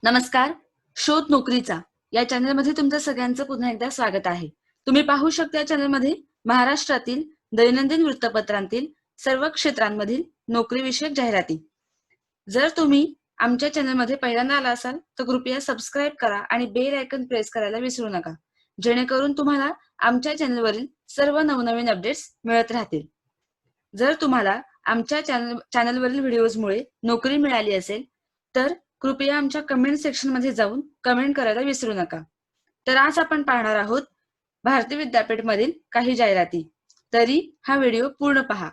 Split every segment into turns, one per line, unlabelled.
नमस्कार. शोध नोकरीचा या चॅनलमध्ये तुमचं सगळ्यांचं पुन्हा एकदा स्वागत आहे. तुम्ही पाहू शकता या चॅनलमध्ये महाराष्ट्रातील दैनंदिन वृत्तपत्रांतील सर्व क्षेत्रांमधील नोकरीविषयक जाहिराती. जर तुम्ही आमच्या चॅनलमध्ये पहिल्यांदा आला असाल तर कृपया सबस्क्राईब करा आणि बेल आयकन प्रेस करायला विसरू नका, जेणेकरून तुम्हाला आमच्या चॅनलवरील सर्व नवनवीन अपडेट्स मिळत राहतील. जर तुम्हाला आमच्या चॅनलवरील व्हिडिओजमुळे नोकरी मिळाली असेल तर कृपया आमच्या कमेंट सेक्शनमध्ये जाऊन कमेंट करायला विसरू नका. तर आज आपण पाहणार आहोत भारती विद्यापीठमधील काही जाहिराती. तरी हा व्हिडिओ पूर्ण पहा.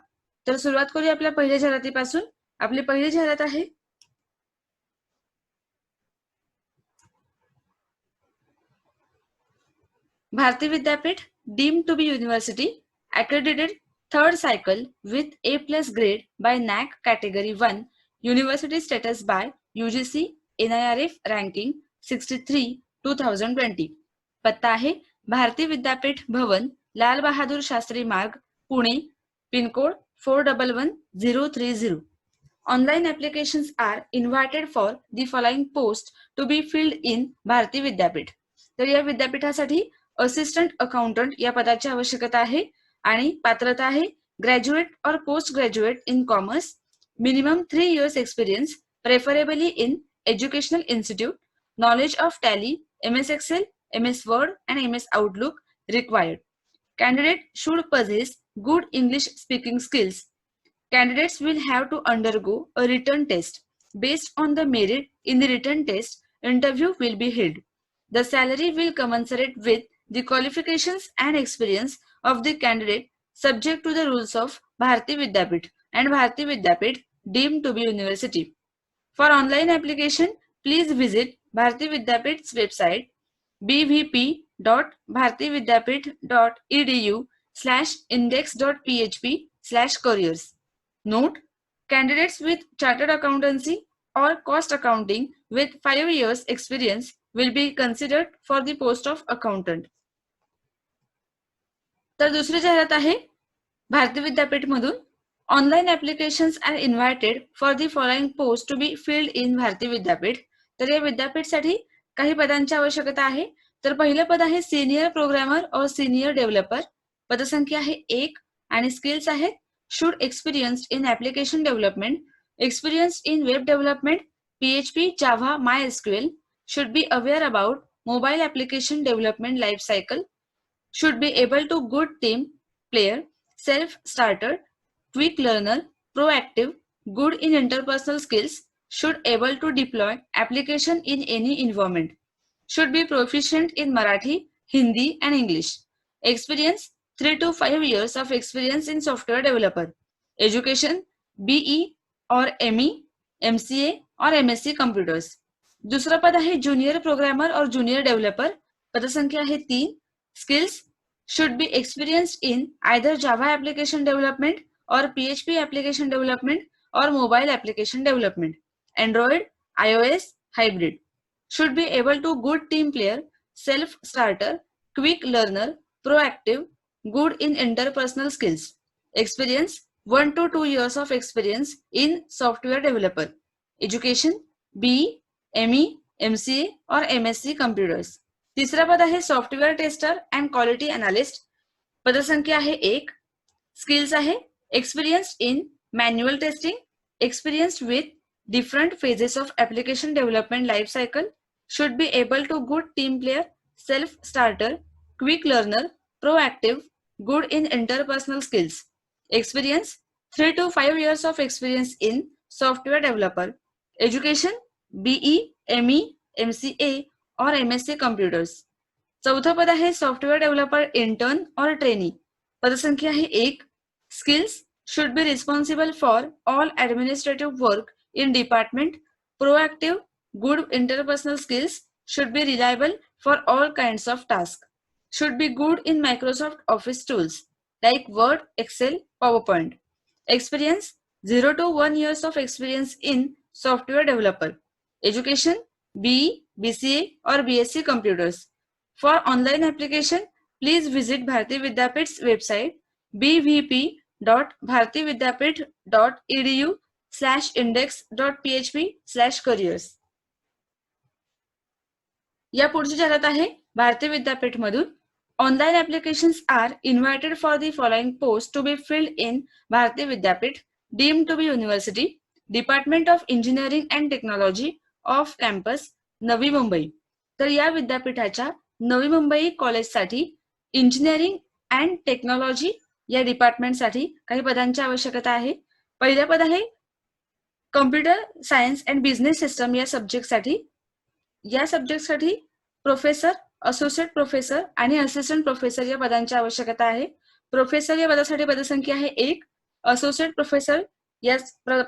तर सुरुवात करूया आपल्या पहिल्या जाहिरातीपासून. आपली पहिली जाहिरात आहे Bharati Vidyapeeth deemed to be university accredited third cycle with A+ grade by NAC category 1 university status by UGC NIRF ranking 63 2020. पत्ता आहे भारती विद्यापीठ भवन, लाल बहादूर शास्त्री मार्ग, Pune, pin code 411030. Online applications are invited for the following post to be filled in Bharati Vidyapeeth. तर या विद्यापीठासाठी assistant accountant या पदाची आवश्यकता आहे आणि पात्रता आहे ग्रॅज्युएट और post graduate in commerce, minimum 3 years experience, preferably in educational institute, knowledge of Tally, MS Excel, MS Word and MS Outlook required. Candidate should possess good English speaking skills. Candidates will have to undergo a written test. Based on the merit in the written test, interview will be held. The salary will commensurate with the qualifications and experience of the candidate subject to the rules of Bharati Vidyapith and Bharati Vidyapith deemed to be university. For online application, please visit Bharati Vidyapith's website bvp.bharatividyapith.edu/index.php/careers. Note: candidates with chartered accountancy or cost accounting with 5 years experience will be considered for the post of accountant. तर दुसरी जाहिरात आहे भारती विद्यापीठ मधून online applications are invited for the following post to be filled in Bharati Vidyapeeth. तर या विद्यापीठसाठी काही पदांची आवश्यकता आहे. तर पहिलं पद आहे सिनियर प्रोग्रामर और सिनियर डेव्हलपर. पदसंख्या आहे 1 आणि स्किल्स आहेत should experienced in application development, experienced in web development, PHP, Java, MySQL, should be aware about mobile application development life cycle, should be able to good team player, self-starter, quick learner, proactive, good in interpersonal skills, should able to deploy application in any environment, should be proficient in Marathi, Hindi and English. Experience 3 to 5 years of experience in software developer. Education BE or ME, MCA or MSc computers. दुसरं पद आहे junior programmer और junior developer. पदसंख्या आहे 3. Skills should be experienced in either Java application development or PHP application development or mobile application development. Android, iOS, hybrid. Should be able to good team player, self-starter, quick learner, proactive, good in interpersonal skills. Experience 1 to 2 years of experience in software developer. Education BE, ME, MCA or MSc computers. तिसरा पद आहे software tester and quality analyst. पदसंख्या आहे 1. Skills आहे experienced in manual testing, experienced with different phases of application development life cycle, should be able to good team player, self starter, quick learner, proactive, good in interpersonal skills. Experience 3 to 5 years of experience in software developer. Education BE, ME, MCA और MSc computers. चौथं पद आहे software developer intern और trainee. पदसंख्या आहे 1. Skills should be responsible for all administrative work in department, proactive, good interpersonal skills, should be reliable for all kinds of task, should be good in Microsoft office tools like Word, Excel, PowerPoint. Experience 0 to 1 years of experience in software developer. Education BE, BCA or BSc computers. For online application, please visit Bharati Vidyapith's website bvp.bharatividyapith.edu/index.php/careers. या पुढची जाहिरात आहे भारती विद्यापीठ मधून online applications are invited for the following post to be filled in Bharati Vidyapeeth deemed to be university department of engineering and technology of campus Navi Mumbai. तर या विद्यापीठाच्या नवी मुंबई कॉलेजसाठी engineering and technology या डिपार्टमेंटसाठी काही पदांची आवश्यकता आहे. पहिलं पद आहे computer science and business system या सब्जेक्टसाठी प्रोफेसर, असोसिएट प्रोफेसर आणि असिस्टंट प्रोफेसर या पदांची आवश्यकता आहे. प्रोफेसर या पदासाठी पदसंख्या आहे 1, असोसिएट प्रोफेसर या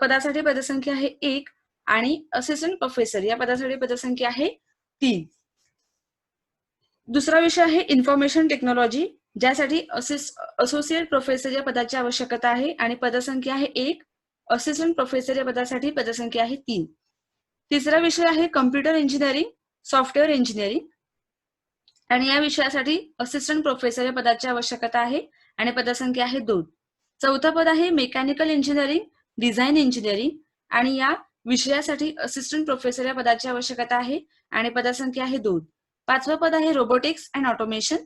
पदासाठी पदसंख्या आहे 1 आणि असिस्टंट प्रोफेसर या पदासाठी पदसंख्या आहे 3. दुसरा विषय आहे इन्फॉर्मेशन टेक्नॉलॉजी, ज्यासाठी असोसिएट प्रोफेसर या पदाची आवश्यकता आहे आणि पदसंख्या आहे 1, असिस्टंट प्रोफेसर या पदासाठी पदसंख्या आहे 3. तिसरा विषय आहे कम्प्युटर इंजिनिअरिंग, सॉफ्टवेअर इंजिनिअरिंग आणि या विषयासाठी असिस्टंट प्रोफेसर या पदाची आवश्यकता आहे आणि पदसंख्या आहे 2. चौथा पद आहे मेकॅनिकल इंजिनिअरिंग, डिझाईन इंजिनिअरिंग आणि या विषयासाठी असिस्टंट प्रोफेसर या पदाची आवश्यकता आहे आणि पदसंख्या आहे 2. पाचवं पद आहे रोबोटिक्स अँड ऑटोमेशन,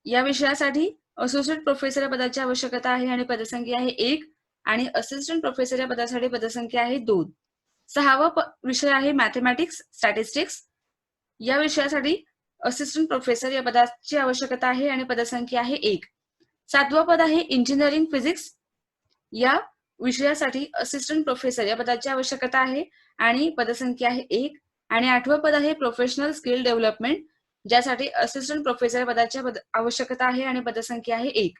या विषयासाठी असोसिएट प्रोफेसर या पदाची आवश्यकता आहे आणि पदसंख्या आहे 1 आणि असिस्टंट प्रोफेसर या पदासाठी पदसंख्या आहे 2. सहावा विषय आहे मॅथमॅटिक्स स्टॅटिस्टिक्स, या विषयासाठी असिस्टंट प्रोफेसर या पदाची आवश्यकता आहे आणि पदसंख्या आहे 1. सातवा पद आहे इंजिनिअरिंग फिजिक्स, या विषयासाठी असिस्टंट प्रोफेसर या पदाची आवश्यकता आहे आणि पदसंख्या आहे 1. आणि आठवं पद आहे प्रोफेशनल स्किल डेव्हलपमेंट, ज्यासाठी असिस्टंट प्रोफेसर पदाची आवश्यकता आहे आणि पदसंख्या आहे 1.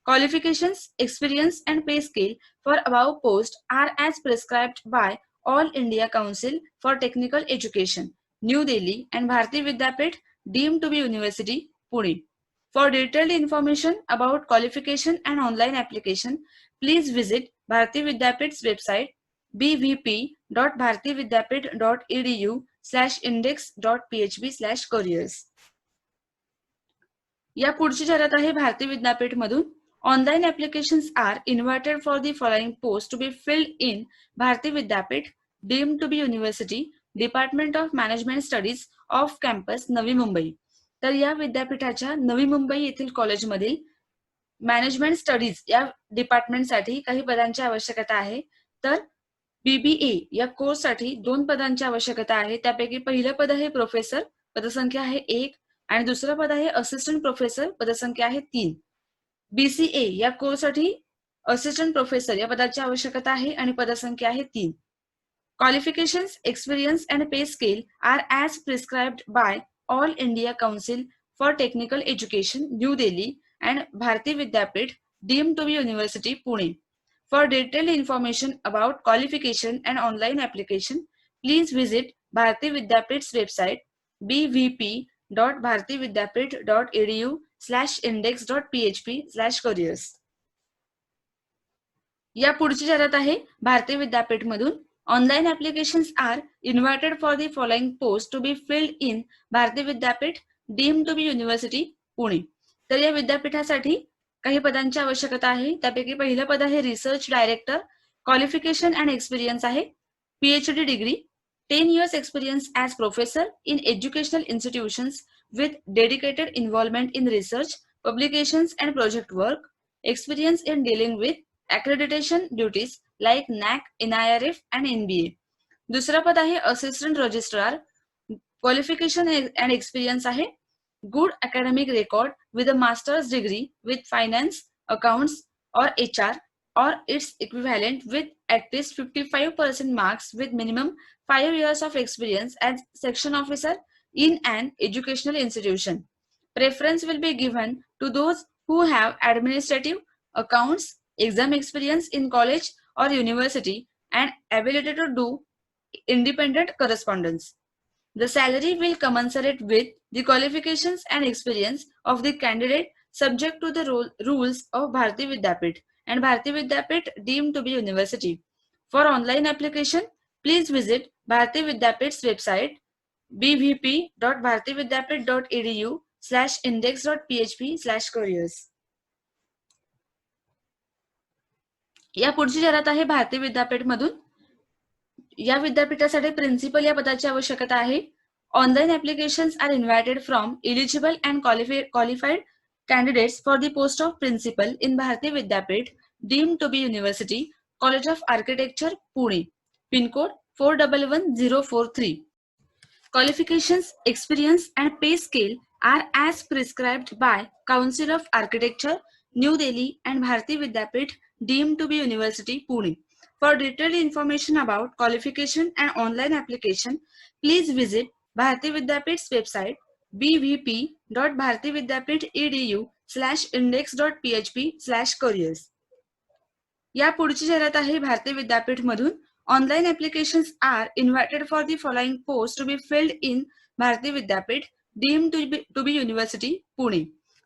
Qualifications, experience and pay scale for above post are as prescribed by All India Council for Technical Education New Delhi and Bharati Vidyapeeth deemed to be university Pune. For detailed information about qualification and online application, please visit Bharati Vidyapeeth's website bvp.bharatividyapeeth.edu/index.php/careers. या पुढची जाहिरात आहे भारती विद्यापीठ मधून online applications are invited for the following post to be filled in Bharati Vidyapeeth deemed to be university department of management studies of campus Navi Mumbai. तर या विद्यापीठाच्या नवी मुंबई येथील कॉलेजमधील मॅनेजमेंट स्टडीज या डिपार्टमेंटसाठी काही पदांची आवश्यकता आहे. तर बीबीए या कोर्ससाठी 2 पदांची आवश्यकता आहे. त्यापैकी पहिलं पद आहे प्रोफेसर, पदसंख्या आहे 1 आणि दुसरं पद आहे असिस्टंट प्रोफेसर, पदसंख्या आहे 3. बीसीए या कोर्ससाठी असिस्टंट प्रोफेसर या पदाची आवश्यकता आहे आणि पदसंख्या आहे 3. Qualifications, experience and pay scale are as prescribed by All India Council for Technical Education, New Delhi and Bharati Vidyapeeth deemed to be University, Pune. For detailed information about qualification and online application, please visit Bharati Vidyapeeth's website bvp.bharatividyapeeth.edu/index.php/careers. या पुढची जाहिरात आहे भारती विद्यापीठ मधून online applications are invited for the following post to be filled in Bharati Vidyapeeth deemed to be university Pune. तर या विद्यापीठासाठी काही पदांची आवश्यकता आहे. त्यापैकी पहिलं पद आहे research director, qualification and experience आहे PhD degree, 10 years experience as professor in educational institutions with dedicated involvement in research, publications and project work, experience in dealing with accreditation duties like NAC, NIRF and NBA. दुसरा पद आहे assistant registrar, qualification and experience आहे good academic record with a master's degree with finance, accounts or HR or its equivalent with at least 55% marks with minimum 5 years of experience as section officer in an educational institution. Preference will be given to those who have administrative, accounts, exam experience in college or university and ability to do independent correspondence. The salary will commensurate with the qualifications and experience of the candidate subject to the rules of Bharati Vidyapeeth and Bharati Vidyapeeth deemed to be university. For online application, please visit Bharati Vidyapeeth's website bvp.bharatividyapeeth.edu/index.php/careers. या पुढची जाहिरात आहे भारती विद्यापीठ मधून. या विद्यापीठासाठी principal या पदाची आवश्यकता आहे. Online applications are invited from eligible and qualified candidates for the post of principal in Bharati Vidyapit, deemed to be University, College of Architecture, Pune, pin code 411043. Qualifications, experience, and pay scale are as prescribed by Council of Architecture, New Delhi, and Bharati Vidyapit, deemed to be University, Pune. For detailed information about qualification and online application, please visit Bharati Vidyapit's website bvp.bharatividyapit.edu/index.php/careers. या पुढची जाहिरात आहे भारती विद्यापीठ मधून. Online applications are invited for the following post to be filled in Bharati Vidyapeeth deemed to be university Pune.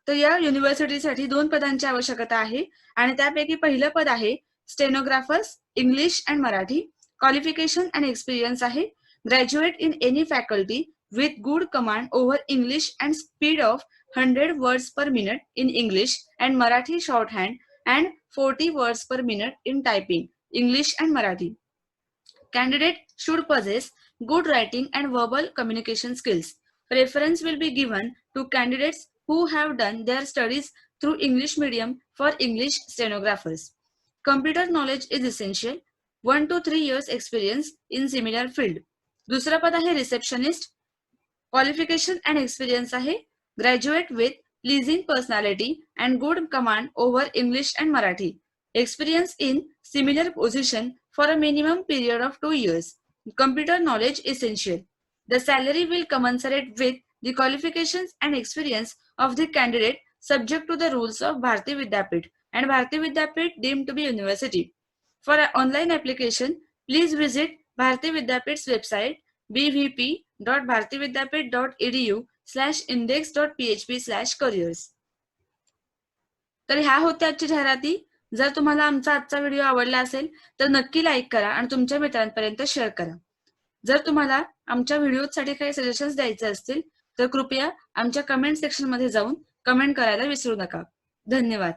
तर या युनिव्हर्सिटीसाठी 2 पदांची आवश्यकता आहे आणि त्यापैकी पहिलं पद आहे stenographers English and Marathi. Qualification and experience आहे graduate in any faculty with good command over English and speed of 100 words per minute in English and Marathi shorthand and 40 words per minute in typing, English and Marathi. Candidate should possess good writing and verbal communication skills. Preference will be given to candidates who have done their studies through English medium for English stenographers. Computer knowledge is essential. 1 to 3 years experience in similar field. दुसरा पद आहे receptionist. Qualification and experience आहे graduate with pleasing personality and good command over English and Marathi. Experience in similar position for a minimum period of 2 years. Computer knowledge essential. The salary will commensurate with the qualifications and experience of the candidate subject to the rules of Bharati Vidyapit and Bharati Vidyapit deemed to be university. For an online application, please visit Bharati Vidyapit's website bvp.bharatividyapit.edu/index.php/careers. तर ह्या होत्या आजच्या जाहिराती. जर तुम्हाला आमचा आजचा video आवडला असेल तर नक्की लाईक करा आणि तुमच्या मित्रांपर्यंत शेअर करा. जर तुम्हाला आमच्या व्हिडिओसाठी काही सजेशन्स द्यायचे असतील तर कृपया आमच्या कमेंट सेक्शन मध्ये जाऊन कमेंट करायला विसरू नका. धन्यवाद.